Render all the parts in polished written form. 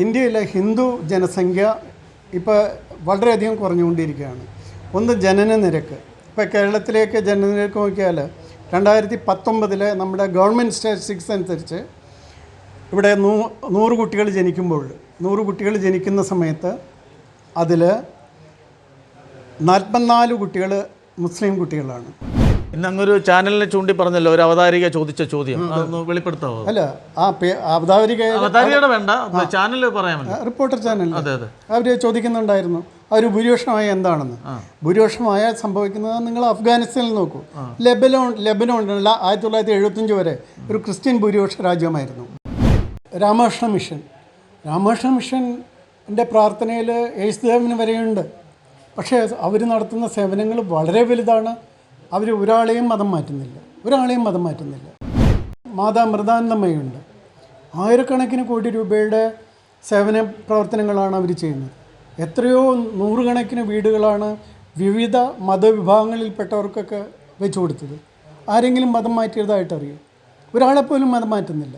ഇന്ത്യയിലെ ഹിന്ദു ജനസംഖ്യ ഇപ്പോൾ വളരെയധികം കുറഞ്ഞുകൊണ്ടിരിക്കുകയാണ്. ഒന്ന് ജനന നിരക്ക്. ഇപ്പോൾ കേരളത്തിലേക്ക് ജനനനിരക്ക് നോക്കിയാൽ 2019 നമ്മുടെ ഗവൺമെൻറ് സ്റ്റാറ്റിസ്റ്റിക്സ് അനുസരിച്ച് ഇവിടെ 100 കുട്ടികൾ ജനിക്കുമ്പോൾ 100 കുട്ടികൾ ജനിക്കുന്ന സമയത്ത് അതിൽ 44 കുട്ടികൾ മുസ്ലിം കുട്ടികളാണ്. ഇന്ന് അങ്ങൊരു ചാനലിനെ ചൂണ്ടി പറഞ്ഞല്ലോ, ഒരു അവതാരിക ചോദിച്ച ചോദ്യം, അതൊന്ന് വെളിപ്പെടുത്താമോ? അല്ല, അവതാരികയുടെ വേണ്ട, ചാനൽ പറയാമല്ലോ, റിപ്പോർട്ടർ ചാനൽ. അതെ അതെ, അവർ ചോദിക്കുന്നുണ്ടായിരുന്നു അവർ ഭൂരിപക്ഷമായ എന്താണെന്ന്. ഭൂരിപക്ഷമായ സംഭവിക്കുന്നത് നിങ്ങൾ അഫ്ഗാനിസ്ഥാനിൽ നോക്കൂ. ലെബനോണിലുള്ള 1975 വരെ ഒരു ക്രിസ്ത്യൻ ഭൂരിപക്ഷ രാജ്യമായിരുന്നു. രാമകൃഷ്ണ മിഷൻ്റെ പ്രാർത്ഥനയിൽ യേശുദേവന് വരെയുണ്ട്. പക്ഷേ അവർ നടത്തുന്ന സേവനങ്ങൾ വളരെ വലുതാണ്. അവർ ഒരാളെയും മതം മാറ്റുന്നില്ല. മാതാ മൃദാനന്ദമയുണ്ട്. ആയിരക്കണക്കിന് കോടി രൂപയുടെ സേവന പ്രവർത്തനങ്ങളാണ് അവർ ചെയ്യുന്നത്. എത്രയോ നൂറുകണക്കിന് വീടുകളാണ് വിവിധ മതവിഭാഗങ്ങളിൽപ്പെട്ടവർക്കൊക്കെ വെച്ചു കൊടുത്തത്. ആരെങ്കിലും മതം മാറ്റിയതായിട്ടറിയും? ഒരാളെപ്പോലും മതം മാറ്റുന്നില്ല.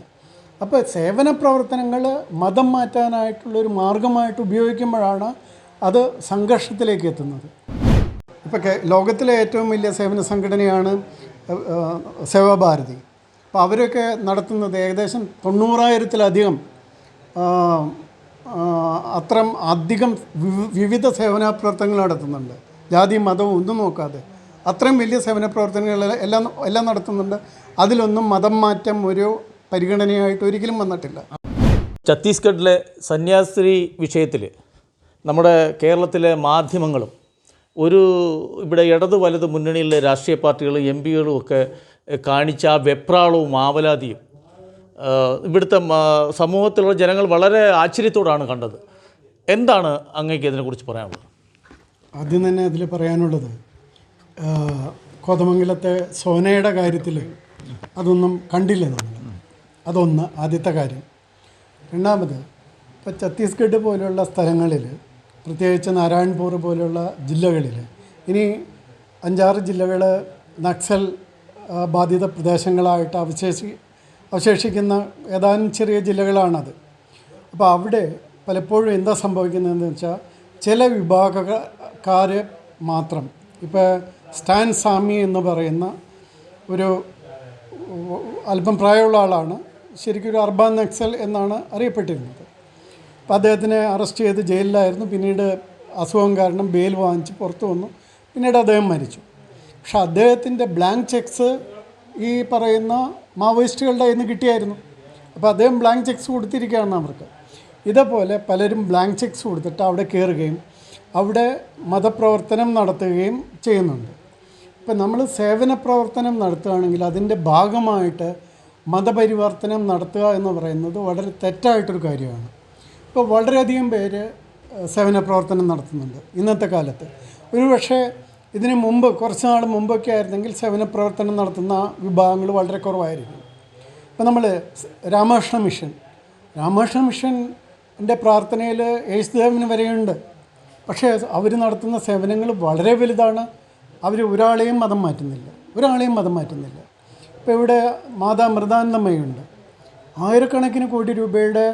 അപ്പോൾ സേവന പ്രവർത്തനങ്ങൾ മതം മാറ്റാനായിട്ടുള്ളൊരു മാർഗമായിട്ട് ഉപയോഗിക്കുമ്പോഴാണ് അത് സംഘർഷത്തിലേക്ക് എത്തുന്നത്. ഇപ്പോൾ ലോകത്തിലെ ഏറ്റവും വലിയ സേവന സംഘടനയാണ് സേവാഭാരതി. അപ്പോൾ അവരൊക്കെ നടത്തുന്നത് ഏകദേശം 90,000-ലധികം അധികം വിവിധ സേവന പ്രവർത്തനങ്ങൾ നടത്തുന്നുണ്ട്. ജാതി മതവും ഒന്നും നോക്കാതെ അത്രയും വലിയ സേവന പ്രവർത്തനങ്ങൾ എല്ലാം നടത്തുന്നുണ്ട്. അതിലൊന്നും മതം മാറ്റം ഒരു പരിഗണനയായിട്ട് ഒരിക്കലും വന്നിട്ടില്ല. ഛത്തീസ്ഗഡിലെ സന്യാസ്ത്രീ വിഷയത്തിൽ നമ്മുടെ കേരളത്തിലെ മാധ്യമങ്ങളും ഇവിടെ ഇടത് വലത് മുന്നണിയിലെ രാഷ്ട്രീയ പാർട്ടികളും എം പികളും ഒക്കെ കാണിച്ച ആ വെപ്രാളവും ആവലാതിയും ഇവിടുത്തെ സമൂഹത്തിലുള്ള ജനങ്ങൾ വളരെ ആശ്ചര്യത്തോടാണ് കണ്ടത്. എന്താണ് അങ്ങേക്ക് ഇതിനെക്കുറിച്ച് പറയാനുള്ളത്? ആദ്യം തന്നെ അതിൽ പറയാനുള്ളത്, കോതമംഗലത്തെ സോനയുടെ കാര്യത്തിൽ അതൊന്നും കണ്ടില്ല നമ്മൾ. അതൊന്ന് ആദ്യത്തെ കാര്യം. രണ്ടാമത്, ഇപ്പോൾ ഛത്തീസ്ഗഡ് പോലെയുള്ള സ്ഥലങ്ങളിൽ, പ്രത്യേകിച്ച് നാരായൺപൂർ പോലെയുള്ള ജില്ലകളിൽ, ഇനി 5-6 ജില്ലകൾ നക്സൽ ബാധിത പ്രദേശങ്ങളായിട്ട് അവശേഷിക്കുന്ന ഏതാനും ചെറിയ ജില്ലകളാണത്. അപ്പോൾ അവിടെ പലപ്പോഴും എന്താ സംഭവിക്കുന്നതെന്ന് വെച്ചാൽ, ചില വിഭാഗക്കാർ മാത്രം, ഇപ്പോൾ സ്റ്റാൻ സാമി എന്ന് പറയുന്ന ഒരു അല്പം പ്രായമുള്ള ആളാണ്, ശരിക്കും ഒരു അർബൻ നക്സൽ എന്നാണ് അറിയപ്പെട്ടിരുന്നത്. അപ്പോൾ അദ്ദേഹത്തിനെ അറസ്റ്റ് ചെയ്ത് ജയിലിലായിരുന്നു. പിന്നീട് അസുഖം കാരണം ബെയിൽ വാങ്ങിച്ച് പുറത്തു വന്നു. പിന്നീട് അദ്ദേഹം മരിച്ചു. പക്ഷെ അദ്ദേഹത്തിൻ്റെ ബ്ലാങ്ക് ചെക്സ് ഈ പറയുന്ന മാവോയിസ്റ്റുകളുടെ കയ്യിൽ നിന്ന് കിട്ടിയായിരുന്നു. അപ്പോൾ അദ്ദേഹം ബ്ലാങ്ക് ചെക്സ് കൊടുത്തിരിക്കുകയാണ് അവർക്ക്. ഇതേപോലെ പലരും ബ്ലാങ്ക് ചെക്സ് കൊടുത്തിട്ട് അവിടെ കയറുകയും അവിടെ മതപ്രവർത്തനം നടത്തുകയും ചെയ്യുന്നുണ്ട്. ഇപ്പം നമ്മൾ സേവന പ്രവർത്തനം നടത്തുകയാണെങ്കിൽ അതിൻ്റെ ഭാഗമായിട്ട് മതപരിവർത്തനം നടത്തുക എന്ന് പറയുന്നത് വളരെ തെറ്റായിട്ടൊരു കാര്യമാണ്. ഇപ്പോൾ വളരെയധികം പേര് സേവന പ്രവർത്തനം നടത്തുന്നുണ്ട് ഇന്നത്തെ കാലത്ത്. ഒരുപക്ഷെ ഇതിന് മുമ്പ്, കുറച്ച് നാൾ മുമ്പൊക്കെ ആയിരുന്നെങ്കിൽ സേവന പ്രവർത്തനം നടത്തുന്ന വിഭാഗങ്ങൾ വളരെ കുറവായിരിക്കും. ഇപ്പോൾ നമ്മൾ രാമകൃഷ്ണ മിഷൻ്റെ പ്രാർത്ഥനയിൽ യേശുദേവന് വരെയുണ്ട്. പക്ഷേ അവർ നടത്തുന്ന സേവനങ്ങൾ വളരെ വലുതാണ്. അവർ ഒരാളെയും മതം മാറ്റുന്നില്ല. ഇപ്പോൾ ഇവിടെ മാതാ മൃദാനന്ദമയുണ്ട്. ആയിരക്കണക്കിന് കോടി രൂപയുടെ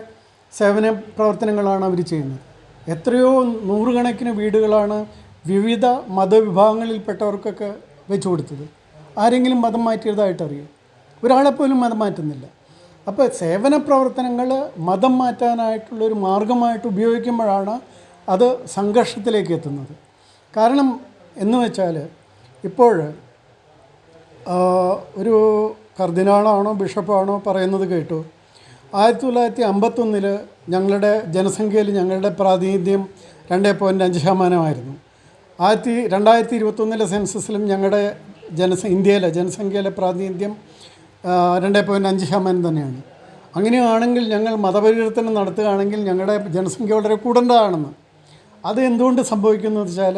സേവന പ്രവർത്തനങ്ങളാണ് അവർ ചെയ്യുന്നത്. എത്രയോ നൂറുകണക്കിന് വീടുകളാണ് വിവിധ മതവിഭാഗങ്ങളിൽപ്പെട്ടവർക്കൊക്കെ വെച്ചു കൊടുത്തത്. ആരെങ്കിലും മതം മാറ്റിയതായിട്ടറിയും? ഒരാളെപ്പോലും മതം മാറ്റുന്നില്ല. അപ്പോൾ സേവന പ്രവർത്തനങ്ങൾ മതം മാറ്റാനായിട്ടുള്ളൊരു മാർഗമായിട്ട് ഉപയോഗിക്കുമ്പോഴാണ് അത് സംഘർഷത്തിലേക്ക് എത്തുന്നത്. കാരണം എന്ന് വെച്ചാൽ, ഇപ്പോൾ ഒരു കർദിനാളാണോ ബിഷപ്പാണോ പറയുന്നത് കേട്ടു, 1951 ഞങ്ങളുടെ ജനസംഖ്യയിൽ ഞങ്ങളുടെ പ്രാതിനിധ്യം 2.5% 2021 സെൻസസിലും ഞങ്ങളുടെ ഇന്ത്യയിലെ ജനസംഖ്യയിലെ പ്രാതിനിധ്യം 2.5% തന്നെയാണ്. അങ്ങനെയാണെങ്കിൽ ഞങ്ങൾ മതപരിവർത്തനം നടത്തുകയാണെങ്കിൽ ഞങ്ങളുടെ ജനസംഖ്യ വളരെ കൂടേണ്ടതാണെന്ന്. അത് എന്തുകൊണ്ട് സംഭവിക്കുന്നത് വെച്ചാൽ,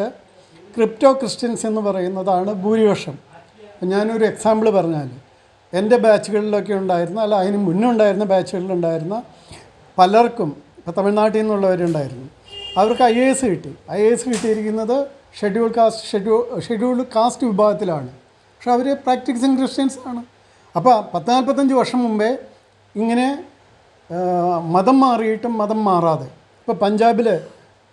ക്രിപ്റ്റോ ക്രിസ്ത്യൻസ് എന്ന് പറയുന്നതാണ് ഭൂരിപക്ഷം. ഞാനൊരു എക്സാമ്പിൾ പറഞ്ഞാൽ, എൻ്റെ ബാച്ചുകളിലൊക്കെ ഉണ്ടായിരുന്ന, അല്ല അതിന് മുന്നേ ഉണ്ടായിരുന്ന ബാച്ചുകളിലുണ്ടായിരുന്ന പലർക്കും, ഇപ്പോൾ തമിഴ്നാട്ടിൽ നിന്നുള്ളവരുണ്ടായിരുന്നു, അവർക്ക് IAS കിട്ടി. IAS കിട്ടിയിരിക്കുന്നത് ഷെഡ്യൂൾഡ് കാസ്റ്റ് വിഭാഗത്തിലാണ്. പക്ഷെ അവർ പ്രാക്ടീസിങ് ക്രിസ്ത്യൻസ് ആണ്. അപ്പോൾ 40-45 വർഷം മുമ്പേ ഇങ്ങനെ മതം മാറിയിട്ടും മതം മാറാതെ. ഇപ്പോൾ പഞ്ചാബിൽ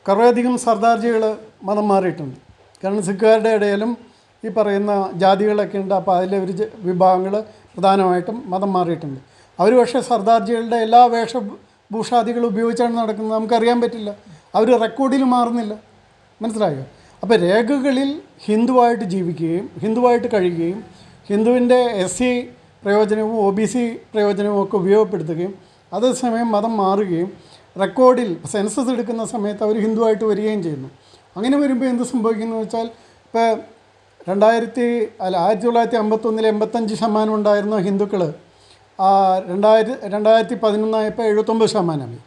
കുറേയധികം സർദാർജികൾ മതം മാറിയിട്ടുണ്ട്. കാരണം സിഖുകാരുടെ ഇടയിലും ഈ പറയുന്ന ജാതികളൊക്കെ ഉണ്ട്. അപ്പോൾ അതിലെ ഒരു വിഭാഗങ്ങൾ പ്രധാനമായിട്ടും മതം മാറിയിട്ടുണ്ട്. അവർ പക്ഷേ സർദാർജികളുടെ എല്ലാ വേഷഭൂഷാദികളും ഉപയോഗിച്ചാണ് നടക്കുന്നത്. നമുക്കറിയാൻ പറ്റില്ല. അവർ റെക്കോർഡിൽ മാറുന്നില്ല. മനസ്സിലായോ? അപ്പോൾ രേഖകളിൽ ഹിന്ദുവായിട്ട് ജീവിക്കുകയും ഹിന്ദുവായിട്ട് കഴിയുകയും ഹിന്ദുവിൻ്റെ SC പ്രയോജനവും OBC പ്രയോജനവും ഒക്കെ ഉപയോഗപ്പെടുത്തുകയും അതേസമയം മതം മാറുകയും റെക്കോർഡിൽ സെൻസസ് എടുക്കുന്ന സമയത്ത് അവർ ഹിന്ദുവായിട്ട് വരികയും ചെയ്യുന്നു. അങ്ങനെ വരുമ്പോൾ എന്ത് സംഭവിക്കുന്നു വെച്ചാൽ, ഇപ്പോൾ 1951 85% ഉണ്ടായിരുന്ന ഹിന്ദുക്കൾ 2011 ആയപ്പോൾ 79%.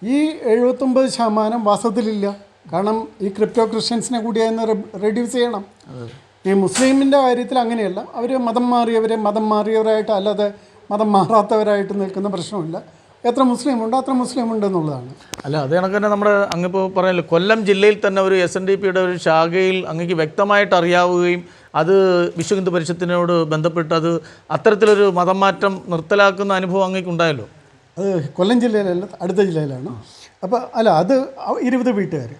ഈ 79% വാസ്തവത്തിലില്ല. കാരണം ഈ ക്രിപ്റ്റോ ക്രിസ്ത്യൻസിനെ കൂടി അതിന് റെഡ്യൂസ് ചെയ്യണം. ഈ മുസ്ലിമിൻ്റെ കാര്യത്തിൽ അങ്ങനെയല്ല. അവർ മതം മാറിയവരായിട്ട് അല്ലാതെ മതം മാറാത്തവരായിട്ട് നിൽക്കുന്ന പ്രശ്നമില്ല. എത്ര മുസ്ലിമുണ്ടോ അത്ര മുസ്ലിമുണ്ട് എന്നുള്ളതാണ്. അല്ല, അത് കണക്ക് തന്നെ നമ്മുടെ അങ്ങിപ്പോൾ പറയല്ലോ, കൊല്ലം ജില്ലയിൽ തന്നെ ഒരു SNDPയുടെ ഒരു ശാഖയിൽ അങ്ങേക്ക് വ്യക്തമായിട്ട് അറിയാവുകയും അത് വിശ്വ ഹിന്ദു പരിഷത്തിനോട് ബന്ധപ്പെട്ട് അത് അത്തരത്തിലൊരു മതം മാറ്റം നിർത്തലാക്കുന്ന അനുഭവം അങ്ങേക്ക് ഉണ്ടായല്ലോ. അത് കൊല്ലം ജില്ലയിലല്ല, അടുത്ത ജില്ലയിലാണ്. അപ്പോൾ അല്ല, അത് 20 വീട്ടുകാർ.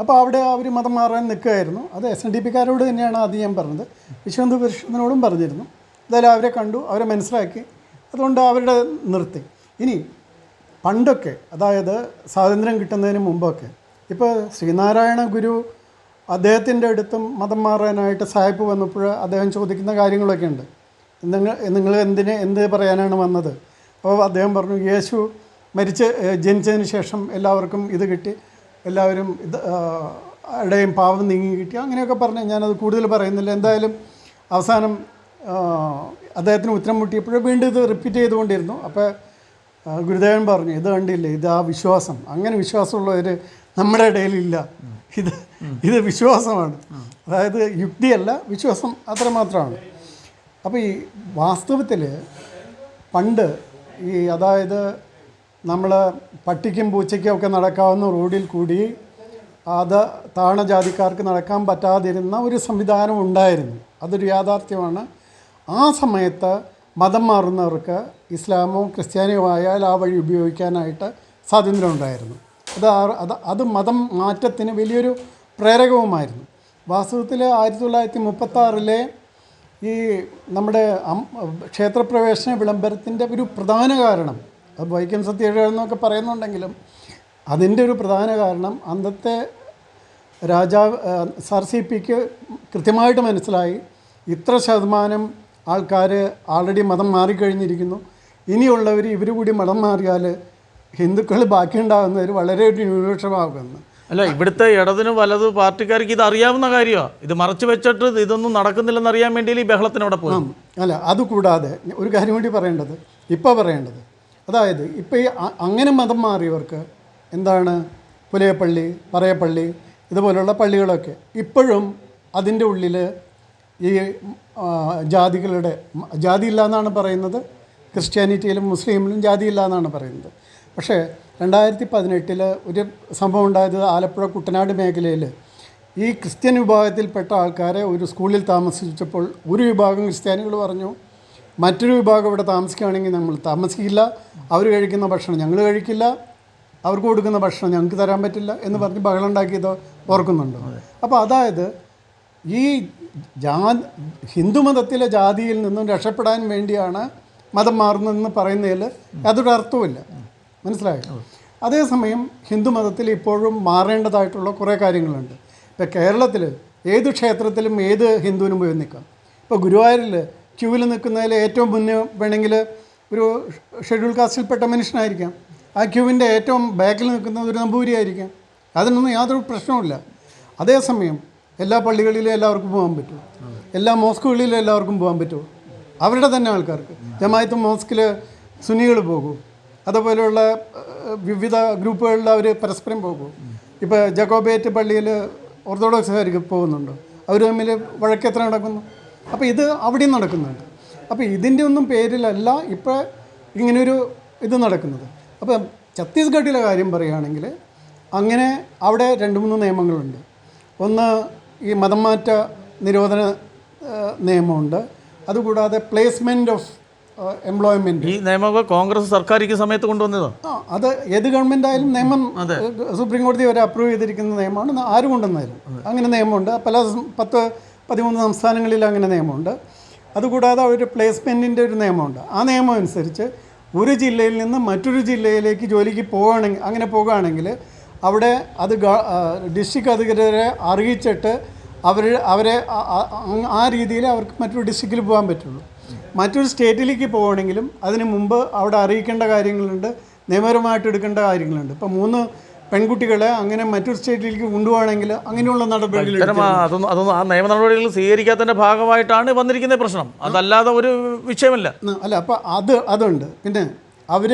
അപ്പോൾ അവിടെ അവർ മതം മാറാൻ നിൽക്കുകയായിരുന്നു. അത് SNDPക്കാരോട് തന്നെയാണ് ആദ്യം ഞാൻ പറഞ്ഞത്. വിശ്വ ഹിന്ദു പരിഷത്തിനോടും പറഞ്ഞിരുന്നു. എന്തായാലും അവരെ കണ്ടു, അവരെ മനസ്സിലാക്കി, അതുകൊണ്ട് അവരുടെ നിർത്തി. ഇനി പണ്ടൊക്കെ, അതായത് സ്വാതന്ത്ര്യം കിട്ടുന്നതിന് മുമ്പൊക്കെ, ഇപ്പോൾ ശ്രീനാരായണ ഗുരു അദ്ദേഹത്തിൻ്റെ അടുത്തും മതം മാറാനായിട്ട് സായിപ്പ് വന്നപ്പോൾ അദ്ദേഹം ചോദിക്കുന്ന കാര്യങ്ങളൊക്കെ ഉണ്ട്. നിങ്ങൾ എന്ത് പറയാനാണ് വന്നത്? അപ്പോൾ അദ്ദേഹം പറഞ്ഞു, യേശു ജനിച്ചതിന് ശേഷം എല്ലാവർക്കും ഇത് കിട്ടി, എല്ലാവരും ഇടയും പാവം നീങ്ങി കിട്ടി, അങ്ങനെയൊക്കെ പറഞ്ഞ് ഞാനത് കൂടുതൽ പറയുന്നില്ല. എന്തായാലും അവസാനം അദ്ദേഹത്തിന് ഉത്തരം മുട്ടിയപ്പോൾ വീണ്ടും ഇത് റിപ്പീറ്റ് ചെയ്തുകൊണ്ടിരുന്നു. അപ്പോൾ ഗുരുദേവൻ പറഞ്ഞു, ഇത് കണ്ടില്ലേ, ഇത് ആ വിശ്വാസം, അങ്ങനെ വിശ്വാസമുള്ളവർ നമ്മുടെ ഇടയിലില്ല. ഇത് വിശ്വാസമാണ്, അതായത് യുക്തിയല്ല, വിശ്വാസം അത്രമാത്രമാണ്. അപ്പോൾ ഈ വാസ്തവത്തിൽ പണ്ട് അതായത് നമ്മൾ പട്ടിക്കും പൂച്ചയ്ക്കും ഒക്കെ നടക്കാവുന്ന റോഡിൽ കൂടി അത് താണ ജാതിക്കാർക്ക് നടക്കാൻ പറ്റാതിരുന്ന ഒരു സംവിധാനം ഉണ്ടായിരുന്നു. അതൊരു യാഥാർത്ഥ്യമാണ്. ആ സമയത്ത് മതം മാറുന്നവർക്ക് ഇസ്ലാമോ ക്രിസ്ത്യാനിയോ ആയാൽ ആ വഴി ഉപയോഗിക്കാനായിട്ട് സ്വാതന്ത്ര്യം ഉണ്ടായിരുന്നു. അത് മതം മാറ്റത്തിന് വലിയൊരു പ്രേരകവുമായിരുന്നു. വാസ്തവത്തിൽ 1936 ഈ നമ്മുടെ ക്ഷേത്രപ്രവേശന വിളംബരത്തിൻ്റെ ഒരു പ്രധാന കാരണം, അത് വൈക്കം സത്യാഗ്രഹം എന്നൊക്കെ പറയുന്നുണ്ടെങ്കിലും അതിൻ്റെ ഒരു പ്രധാന കാരണം അന്നത്തെ രാജാവ് SRCPക്ക് കൃത്യമായിട്ട് മനസ്സിലായി, ഇത്ര ശതമാനം ആൾക്കാർ ആൾറെഡി മതം മാറിക്കഴിഞ്ഞിരിക്കുന്നു, ഇനിയുള്ളവർ ഇവർ കൂടി മതം മാറിയാൽ ഹിന്ദുക്കൾ ബാക്കിയുണ്ടാകുന്നവർ വളരെ ഒരു ന്യൂനപക്ഷമാകുമെന്ന്. അല്ല, ഇവിടുത്തെ ഇടതിനും വലത് പാർട്ടിക്കാർക്ക് ഇത് അറിയാവുന്ന കാര്യമാണ്. ഇത് മറച്ചു വെച്ചിട്ട് ഇതൊന്നും നടക്കുന്നില്ലെന്ന് അറിയാൻ വേണ്ടി ഈ ബഹളത്തിനവിടെ പോയി. അല്ല, അതുകൂടാതെ ഒരു കാര്യം കൂടി പറയേണ്ടത്, അതായത് ഇപ്പോൾ ഈ അങ്ങനെ മതം മാറിയവർക്ക് എന്താണ്, പുലയപ്പള്ളി, പറയപ്പള്ളി ഇതുപോലുള്ള പള്ളികളൊക്കെ ഇപ്പോഴും അതിൻ്റെ ഉള്ളിൽ ഈ ജാതികളുടെ ജാതിയില്ല എന്നാണ് പറയുന്നത്. ക്രിസ്ത്യാനിറ്റിയിലും മുസ്ലിമിലും ജാതിയില്ല എന്നാണ് പറയുന്നത്. പക്ഷേ 2018 ഒരു സംഭവം ഉണ്ടായത് ആലപ്പുഴ കുട്ടനാട് മേഖലയിൽ ഈ ക്രിസ്ത്യൻ വിഭാഗത്തിൽപ്പെട്ട ആൾക്കാരെ ഒരു സ്കൂളിൽ താമസിച്ചപ്പോൾ ഒരു വിഭാഗം ക്രിസ്ത്യാനികൾ പറഞ്ഞു, മറ്റൊരു വിഭാഗം ഇവിടെ താമസിക്കുകയാണെങ്കിൽ നമ്മൾ താമസിക്കില്ല, അവർ കഴിക്കുന്ന ഭക്ഷണം ഞങ്ങൾ കഴിക്കില്ല, അവർക്ക് കൊടുക്കുന്ന ഭക്ഷണം ഞങ്ങൾക്ക് തരാൻ പറ്റില്ല എന്ന് പറഞ്ഞ് ബഹളം ഉണ്ടാക്കിയത് ഓർക്കുന്നുണ്ടോ? അപ്പോൾ അതായത് ഈ ഹിന്ദുമതത്തിലെ ജാതിയിൽ നിന്നും രക്ഷപ്പെടാൻ വേണ്ടിയാണ് മതം മാറുന്നതെന്ന് പറയുന്നതിൽ യാതൊരു അർത്ഥവുമില്ല. മനസ്സിലായോ? അതേസമയം ഹിന്ദുമതത്തിൽ ഇപ്പോഴും മാറേണ്ടതായിട്ടുള്ള കുറേ കാര്യങ്ങളുണ്ട്. ഇപ്പോൾ കേരളത്തിൽ ഏത് ക്ഷേത്രത്തിലും ഏത് ഹിന്ദുവിനും പോയി നിൽക്കാം. ഇപ്പോൾ ഗുരുവായൂരിൽ ക്യൂവിൽ നിൽക്കുന്നതിൽ ഏറ്റവും മുന്നേ വേണമെങ്കിൽ ഒരു ഷെഡ്യൂൾ കാസ്റ്റിൽപ്പെട്ട മനുഷ്യനായിരിക്കാം. ആ ക്യൂവിൻ്റെ ഏറ്റവും ബാക്കിൽ നിൽക്കുന്നത് ഒരു നമ്പൂരി ആയിരിക്കാം. അതിനൊന്നും യാതൊരു പ്രശ്നവുമില്ല. അതേസമയം എല്ലാ പള്ളികളിലും എല്ലാവർക്കും പോകാൻ പറ്റുമോ? എല്ലാ മോസ്കുകളിലും എല്ലാവർക്കും പോകാൻ പറ്റുമോ? അവരുടെ തന്നെ ആൾക്കാർക്ക്. ജമാഅത്ത് മോസ്കിൽ സുന്നികൾ പോകും, അതുപോലെയുള്ള വിവിധ ഗ്രൂപ്പുകളിൽ അവർ പരസ്പരം പോകും. ഇപ്പോൾ ജക്കോബേറ്റ് പള്ളിയിൽ ഓർത്തഡോക്സുകാർക്ക് പോകുന്നുണ്ടോ? അവർ തമ്മിൽ വഴക്കെത്ര നടക്കുന്നു? അപ്പോൾ ഇത് അവിടെയും നടക്കുന്നുണ്ട്. അപ്പോൾ ഇതിൻ്റെ ഒന്നും പേരിലല്ല ഇപ്പോൾ ഇങ്ങനൊരു ഇത് നടക്കുന്നത്. അപ്പം ഛത്തീസ്ഗഡിലെ കാര്യം പറയുകയാണെങ്കിൽ അങ്ങനെ അവിടെ 2-3 നിയമങ്ങളുണ്ട്. ഒന്ന് ഈ മതം മാറ്റ നിരോധന നിയമമുണ്ട്. അതുകൂടാതെ പ്ലേസ്മെൻറ്റ് ഓഫ് എംപ്ലോയ്മെൻറ്റ്. ഈ നിയമമൊക്കെ കോൺഗ്രസ് സർക്കാർ ഈ സമയത്ത് കൊണ്ടുവന്നതോ? അത് ഏത് ഗവൺമെൻറ് ആയാലും നിയമം സുപ്രീം കോടതി വരെ അപ്രൂവ് ചെയ്തിരിക്കുന്ന നിയമമാണ്. ആര് കൊണ്ടുവന്നാലും അങ്ങനെ നിയമമുണ്ട്. പല 10-13 സംസ്ഥാനങ്ങളിൽ അങ്ങനെ നിയമമുണ്ട്. അതുകൂടാതെ ഒരു പ്ലേസ്മെൻറ്റിൻ്റെ ഒരു നിയമമുണ്ട്. ആ നിയമം അനുസരിച്ച് ഒരു ജില്ലയിൽ നിന്ന് മറ്റൊരു ജില്ലയിലേക്ക് ജോലിക്ക് പോകുകയാണെങ്കിൽ അവിടെ അത് ഡിസ്ട്രിക്ട് അധികൃതരെ അറിയിച്ചിട്ട് അവരെ ആ രീതിയിൽ അവർക്ക് മറ്റൊരു ഡിസ്ട്രിക്റ്റിൽ പോകാൻ പറ്റുള്ളൂ. മറ്റൊരു സ്റ്റേറ്റിലേക്ക് പോവുകയാണെങ്കിലും അതിന് മുമ്പ് അവിടെ അറിയിക്കേണ്ട കാര്യങ്ങളുണ്ട്, നിയമപരമായിട്ട് എടുക്കേണ്ട കാര്യങ്ങളുണ്ട്. ഇപ്പോൾ 3 പെൺകുട്ടികളെ അങ്ങനെ മറ്റൊരു സ്റ്റേറ്റിലേക്ക് കൊണ്ടുപോകണമെങ്കിൽ അങ്ങനെയുള്ള നടപടികൾ അതൊന്നും ആ നിയമ നടപടികൾ സ്വീകരിക്കാത്തതിൻ്റെ ഭാഗമായിട്ടാണ് വന്നിരിക്കുന്ന പ്രശ്നം, അതല്ലാതെ ഒരു വിഷയമല്ല. അല്ല, അപ്പോൾ അതുണ്ട്. പിന്നെ അവർ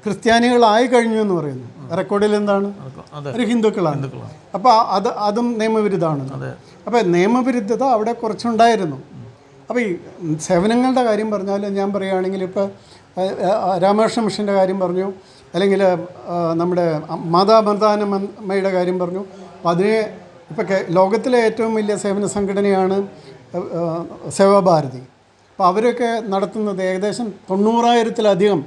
ക്രിസ്ത്യാനികളായി കഴിഞ്ഞു എന്ന് പറയുന്നു. റെക്കോർഡിൽ എന്താണ്? ഒരു ഹിന്ദുക്കളാണ്. അപ്പോൾ അതും നിയമവിരുദ്ധമാണ്. അപ്പോൾ നിയമവിരുദ്ധത അവിടെ കുറച്ചുണ്ടായിരുന്നു. അപ്പോൾ ഈ സേവനങ്ങളുടെ കാര്യം പറഞ്ഞാൽ ഞാൻ പറയുകയാണെങ്കിൽ ഇപ്പോൾ രാമകൃഷ്ണ മിഷൻ്റെ കാര്യം പറഞ്ഞു, അല്ലെങ്കിൽ നമ്മുടെ മാതാമർദ്ദാനമ്മയുടെ കാര്യം പറഞ്ഞു. അപ്പോൾ അതിനെ ഇപ്പോൾ ലോകത്തിലെ ഏറ്റവും വലിയ സേവന സംഘടനയാണ് സേവാഭാരതി. അപ്പോൾ അവരൊക്കെ നടത്തുന്നത് ഏകദേശം 90,000-ലധികം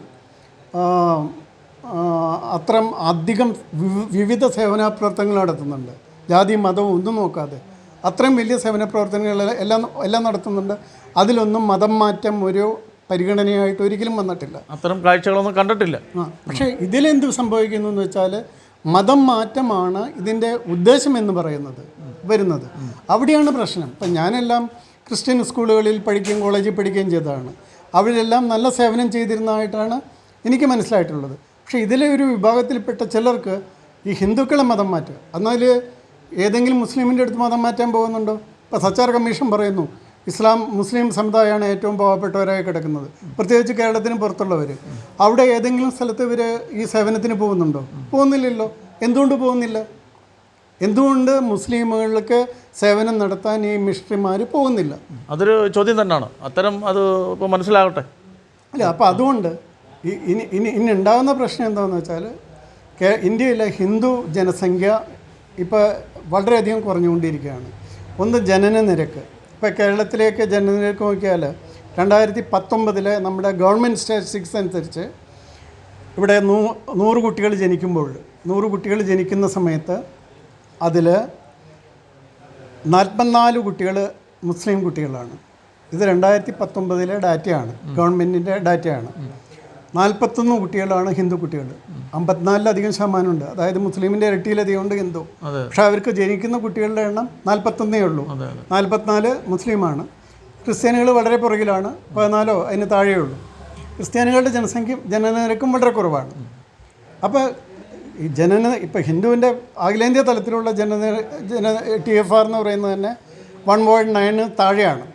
അധികം വിവിധ സേവന പ്രവർത്തനങ്ങൾ നടത്തുന്നുണ്ട്. ജാതി മതവും ഒന്നും നോക്കാതെ അത്രയും വലിയ സേവന പ്രവർത്തനങ്ങൾ എല്ലാം നടത്തുന്നുണ്ട്. അതിലൊന്നും മതം മാറ്റം ഒരു പരിഗണനയായിട്ട് ഒരിക്കലും വന്നിട്ടില്ല. അത്തരം കാഴ്ചകളൊന്നും കണ്ടിട്ടില്ല. പക്ഷേ ഇതിലെന്ത് സംഭവിക്കുന്നു എന്ന് വെച്ചാൽ മതം മാറ്റമാണ് ഇതിൻ്റെ ഉദ്ദേശം എന്ന് വരുന്നത്. അവിടെയാണ് പ്രശ്നം. ഇപ്പം ഞാനെല്ലാം ക്രിസ്ത്യൻ സ്കൂളുകളിൽ പഠിക്കുകയും കോളേജിൽ പഠിക്കുകയും ചെയ്തതാണ്. അവിടെല്ലാം നല്ല സേവനം ചെയ്തിരുന്നതായിട്ടാണ് എനിക്ക് മനസ്സിലായിട്ടുള്ളത്. പക്ഷേ ഇതിലെ ഒരു വിഭാഗത്തിൽപ്പെട്ട ചിലർക്ക് ഈ ഹിന്ദുക്കളെ മതം മാറ്റുക, എന്നാൽ ഏതെങ്കിലും മുസ്ലിമിൻ്റെ അടുത്ത് മതം മാറ്റാൻ പോകുന്നുണ്ടോ? ഇപ്പോൾ സച്ചാർ കമ്മീഷൻ പറയുന്നു മുസ്ലിം സമുദായമാണ് ഏറ്റവും പാവപ്പെട്ടവരായി കിടക്കുന്നത്, പ്രത്യേകിച്ച് കേരളത്തിന് പുറത്തുള്ളവർ. അവിടെ ഏതെങ്കിലും സ്ഥലത്ത് ഇവർ ഈ സേവനത്തിന് പോകുന്നുണ്ടോ? പോകുന്നില്ലല്ലോ. എന്തുകൊണ്ട് പോകുന്നില്ല? എന്തുകൊണ്ട് മുസ്ലിമുകൾക്ക് സേവനം നടത്താൻ ഈ മിഷണറിമാർ പോകുന്നില്ല? അതൊരു ചോദ്യം തന്നെയാണ്. അത്തരം അത് ഇപ്പോൾ മനസ്സിലാകട്ടെ. അല്ല, അപ്പോൾ അതുകൊണ്ട് ഇനി ഉണ്ടാകുന്ന പ്രശ്നം എന്താണെന്ന് വെച്ചാൽ ഇന്ത്യയിലെ ഹിന്ദു ജനസംഖ്യ ഇപ്പോൾ വളരെയധികം കുറഞ്ഞുകൊണ്ടിരിക്കുകയാണ്. ഒന്ന് ജനന നിരക്ക്. ഇപ്പോൾ കേരളത്തിലേക്ക് ജനനനിരക്ക് നോക്കിയാൽ 2019 നമ്മുടെ ഗവൺമെൻറ് സ്റ്റാറ്റിസ്റ്റിക്സ് അനുസരിച്ച് ഇവിടെ 100 കുട്ടികൾ ജനിക്കുമ്പോൾ 100 കുട്ടികൾ ജനിക്കുന്ന സമയത്ത് അതിൽ 44 കുട്ടികൾ മുസ്ലിം കുട്ടികളാണ്. ഇത് 2019 ഡാറ്റയാണ്, ഗവൺമെൻറ്റിൻ്റെ ഡാറ്റയാണ്. 41 കുട്ടികളാണ് ഹിന്ദു കുട്ടികൾ. 54-ലധികം ശതമാനമുണ്ട്. അതായത് മുസ്ലിമിൻ്റെ ഇരട്ടിയിലധികം ഉണ്ട് ഹിന്ദു. പക്ഷെ അവർക്ക് ജനിക്കുന്ന കുട്ടികളുടെ എണ്ണം 41 ഉള്ളൂ. 44 മുസ്ലിമാണ്. ക്രിസ്ത്യാനികൾ വളരെ പുറകിലാണ്, 14 അതിന് താഴെയുള്ളൂ. ക്രിസ്ത്യാനികളുടെ ജനനനിരക്കും വളരെ കുറവാണ്. അപ്പോൾ ഈ ഇപ്പോൾ ഹിന്ദുവിൻ്റെ അഖിലേന്ത്യാ തലത്തിലുള്ള TFR എന്ന് പറയുന്നത് തന്നെ 1.9 താഴെയാണ്.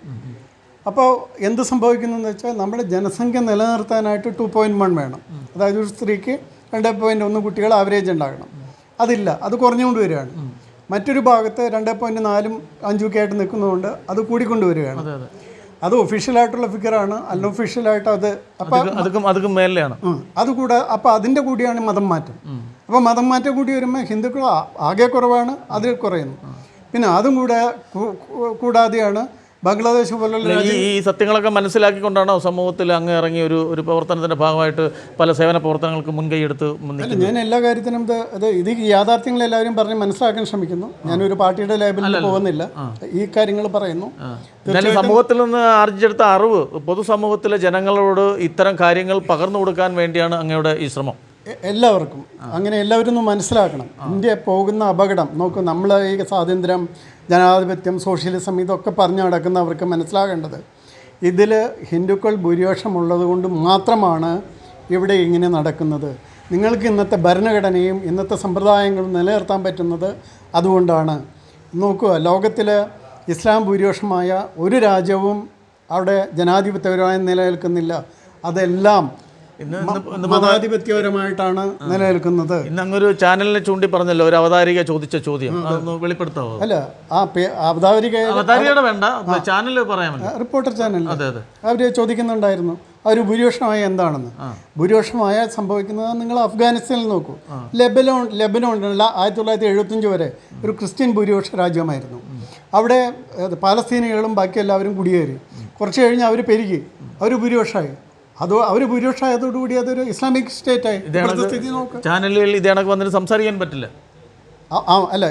അപ്പോൾ എന്ത് സംഭവിക്കുന്നതെന്ന് വെച്ചാൽ നമ്മുടെ ജനസംഖ്യ നിലനിർത്താനായിട്ട് 2.1 വേണം. അതായത് ഒരു സ്ത്രീക്ക് 2.1 കുട്ടികൾ ആവറേജ് ഉണ്ടാകണം. അതില്ല, അത് കുറഞ്ഞുകൊണ്ട് വരികയാണ്. മറ്റൊരു ഭാഗത്ത് 2.4-ഉം 5-ഒക്കെ ആയിട്ട് നിൽക്കുന്നതുകൊണ്ട് അത് കൂടിക്കൊണ്ടുവരികയാണ്. അത് ഒഫീഷ്യലായിട്ടുള്ള ഫിഗറാണ്. അൺഒഫീഷ്യലായിട്ട് അതും മേലെയാണ്. അതുകൂടെ അപ്പോൾ അതിൻ്റെ കൂടിയാണ് മതം മാറ്റം. അപ്പോൾ മതം മാറ്റം കൂടി വരുമ്പോൾ ഹിന്ദുക്കൾ ആകെ കുറവാണ്, അതിൽ കുറയുന്നു. പിന്നെ അതും കൂടാതെയാണ് ബംഗ്ലാദേശ് പോലുള്ള ഈ സത്യങ്ങളൊക്കെ മനസ്സിലാക്കിക്കൊണ്ടാണോ സമൂഹത്തിൽ അങ്ങ് ഇറങ്ങി ഒരു പ്രവർത്തനത്തിൻ്റെ ഭാഗമായിട്ട് പല സേവന പ്രവർത്തനങ്ങൾക്ക് മുൻകൈ എടുത്ത്? ഞാൻ എല്ലാ കാര്യത്തിനും ഇത് യാഥാർത്ഥ്യങ്ങൾ എല്ലാവരും പറഞ്ഞ് മനസ്സിലാക്കാൻ ശ്രമിക്കുന്നു. ഞാനൊരു പാർട്ടിയുടെ ലേബലിൽ പോകുന്നില്ല, ഈ കാര്യങ്ങൾ പറയുന്നു. എന്നാലും സമൂഹത്തിൽ നിന്ന് ആർജിച്ചെടുത്ത അറിവ് പൊതുസമൂഹത്തിലെ ജനങ്ങളോട് ഇത്തരം കാര്യങ്ങൾ പകർന്നു കൊടുക്കാൻ വേണ്ടിയാണ് അങ്ങയുടെ ഈ ശ്രമം. എല്ലാവർക്കും അങ്ങനെ എല്ലാവരും മനസ്സിലാക്കണം. ഇന്ത്യ പോകുന്ന അപകടം നോക്കൂ. നമ്മൾ ഈ സ്വാതന്ത്ര്യം, ജനാധിപത്യം, സോഷ്യലിസം ഇതൊക്കെ പറഞ്ഞു നടക്കുന്നവർക്ക് മനസ്സിലാകേണ്ടത് ഇതിൽ ഹിന്ദുക്കൾ ഭൂരിപക്ഷമുള്ളത് കൊണ്ട് മാത്രമാണ് ഇവിടെ ഇങ്ങനെ നടക്കുന്നത്. നിങ്ങൾക്ക് ഇന്നത്തെ ഭരണഘടനയും ഇന്നത്തെ സമ്പ്രദായങ്ങളും നിലനിർത്താൻ പറ്റുന്നത് അതുകൊണ്ടാണ്. നോക്കുക, ലോകത്തിൽ ഇസ്ലാം ഭൂരിപക്ഷമായ ഒരു രാജ്യവും അവിടെ ജനാധിപത്യപരമായി നിലനിൽക്കുന്നില്ല. അതെല്ലാം മതാധിപത്യപരമായിട്ടാണ് നിലനിൽക്കുന്നത്. ഇന്ന് അങ്ങൊരു ചാനലിനെ ചൂണ്ടി പറഞ്ഞല്ലോ, ഒരു അവതാരിക ചോദിച്ച ചോദ്യം, അതൊന്ന് വെളിപ്പെടുത്താവോ? അല്ല, ആ അവതാരികയുടെ വേണ്ട, ചാനൽ പറയാമല്ലോ, റിപ്പോർട്ടർ ചാനൽ. അവർ ചോദിക്കുന്നുണ്ടായിരുന്നു അവർ ഭൂരിപക്ഷമായ എന്താണെന്ന്. ഭൂരിപക്ഷമായ സംഭവിക്കുന്നത് നിങ്ങൾ അഫ്ഗാനിസ്ഥാനിൽ നോക്കൂ. ലെബനോണിലുള്ള 1975 വരെ ഒരു ക്രിസ്ത്യൻ ഭൂരിപക്ഷ രാജ്യമായിരുന്നു. അവിടെ പാലസ്തീനികളും ബാക്കി എല്ലാവരും കുടിയേറി. കുറച്ച് കഴിഞ്ഞ് അവർ പെരുകി. അവർ ഭൂരിപക്ഷമായി. അവർ ഭൂരിപക്ഷമായതോടുകൂടി അതൊരു ഇസ്ലാമിക് സ്റ്റേറ്റായി. ഇപ്പോഴത്തെ സ്ഥിതി നോക്കുക. ചാനലുകളിൽ ഇതേ കണക്ക് വന്നിട്ട് സംസാരിക്കാൻ പറ്റില്ല. അല്ല,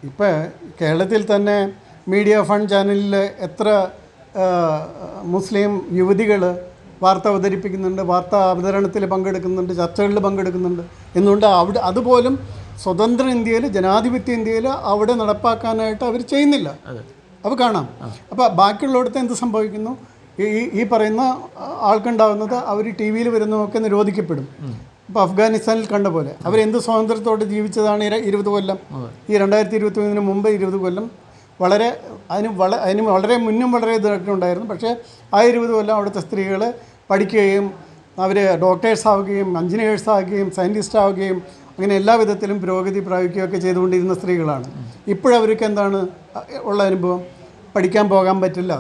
ഇപ്പോൾ കേരളത്തിൽ തന്നെ മീഡിയ ഫണ്ട് ചാനലിൽ എത്ര മുസ്ലിം യുവതികൾ വാർത്ത അവതരിപ്പിക്കുന്നുണ്ട്, വാർത്താ അവതരണത്തിൽ പങ്കെടുക്കുന്നുണ്ട്, ചർച്ചകളിൽ പങ്കെടുക്കുന്നുണ്ട് എന്നുകൊണ്ട് അവിടെ അതുപോലും സ്വതന്ത്ര ഇന്ത്യയിൽ, ജനാധിപത്യ ഇന്ത്യയിൽ അവിടെ നടപ്പാക്കാനായിട്ട് അവർ ചെയ്യുന്നില്ല. അത് കാണാം. അപ്പോൾ ബാക്കിയുള്ളിടത്ത് എന്ത് സംഭവിക്കുന്നു? ഈ പറയുന്ന ആൾക്കുണ്ടാവുന്നത് അവർ ടി വിയിൽ വരുന്നതൊക്കെ നിരോധിക്കപ്പെടും. ഇപ്പോൾ അഫ്ഗാനിസ്ഥാനിൽ കണ്ട പോലെ അവരെന്ത് സ്വാതന്ത്ര്യത്തോടെ ജീവിച്ചതാണ് 20 കൊല്ലം. ഈ 2023 മുമ്പ് 20 കൊല്ലം അതിന് വളരെ മുന്നും വളരെ ഇതായിട്ടുണ്ടായിരുന്നു. പക്ഷേ ആ 20 കൊല്ലം അവിടുത്തെ സ്ത്രീകൾ പഠിക്കുകയും അവർ ഡോക്ടേഴ്സ് ആവുകയും എഞ്ചിനീയേഴ്സ് ആവുകയും സയൻറ്റിസ്റ്റ് ആവുകയും അങ്ങനെ എല്ലാ വിധത്തിലും പുരോഗതി പ്രാപിക്കുകയൊക്കെ ചെയ്തുകൊണ്ടിരുന്ന സ്ത്രീകളാണ്. ഇപ്പോഴവർക്ക് എന്താണ് ഉള്ള അനുഭവം? പഠിക്കാൻ പോകാൻ പറ്റില്ല,